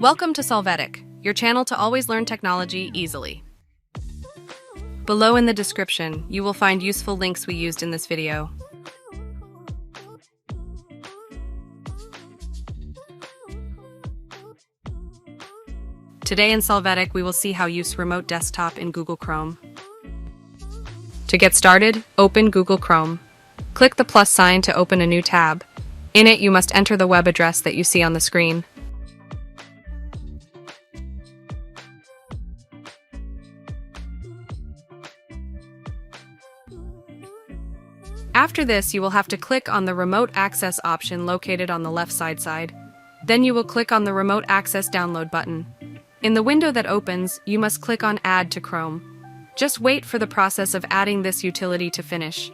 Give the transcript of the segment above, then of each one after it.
Welcome to Solvetic, your channel to always learn technology easily. Below in the description, you will find useful links we used in this video. Today in Solvetic, we will see how to use remote desktop in Google Chrome. To get started, open Google Chrome. Click the plus sign to open a new tab. In it, you must enter the web address that you see on the screen. After this, you will have to click on the Remote Access option located on the left side. Then you will click on the Remote Access Download button. In the window that opens, you must click on Add to Chrome. Just wait for the process of adding this utility to finish.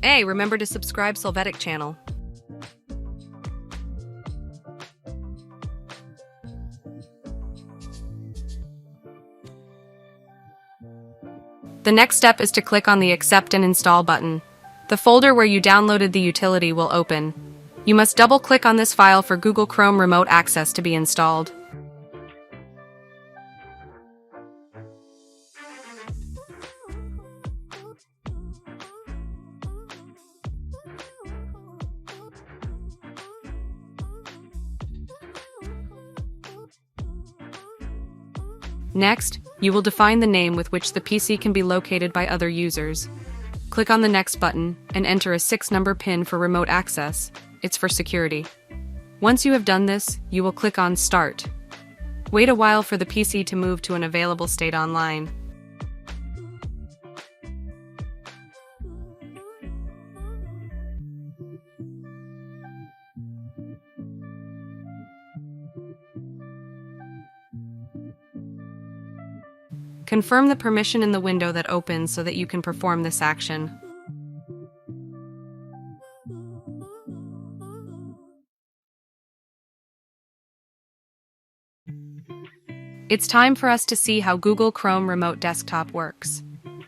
Hey, remember to subscribe Solvetic channel. The next step is to click on the Accept and Install button. The folder where you downloaded the utility will open. You must double-click on this file for Google Chrome Remote Access to be installed. Next, you will define the name with which the PC can be located by other users. Click on the Next button and enter a 6-number PIN for remote access. It's for security. Once you have done this, you will click on Start. Wait a while for the PC to move to an available state online. Confirm the permission in the window that opens so that you can perform this action. It's time for us to see how Google Chrome Remote Desktop works.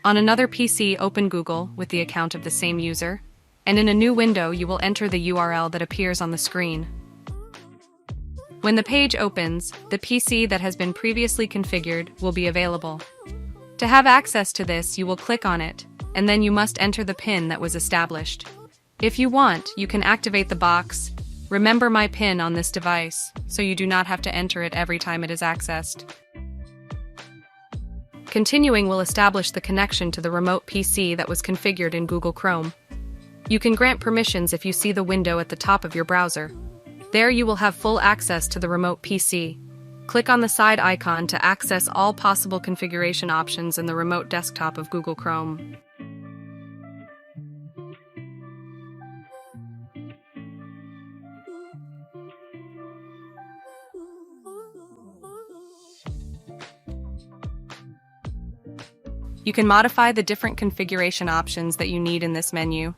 On another PC, open Google with the account of the same user, and in a new window you will enter the URL that appears on the screen. When the page opens, the PC that has been previously configured will be available. To have access to this, you will click on it, and then you must enter the PIN that was established. If you want, you can activate the box, "Remember my PIN on this device," so you do not have to enter it every time it is accessed. Continuing will establish the connection to the remote PC that was configured in Google Chrome. You can grant permissions if you see the window at the top of your browser. There you will have full access to the remote PC. Click on the side icon to access all possible configuration options in the remote desktop of Google Chrome. You can modify the different configuration options that you need in this menu.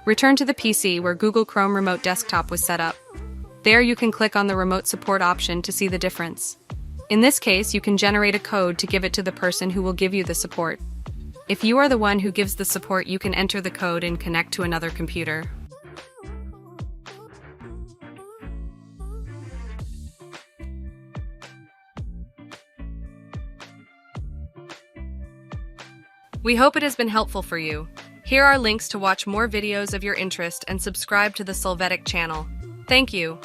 Return to the PC where Google Chrome Remote Desktop was set up. There you can click on the Remote Support option to see the difference. In this case, you can generate a code to give it to the person who will give you the support. If you are the one who gives the support, you can enter the code and connect to another computer. We hope it has been helpful for you. Here are links to watch more videos of your interest and subscribe to the Solvetic channel. Thank you.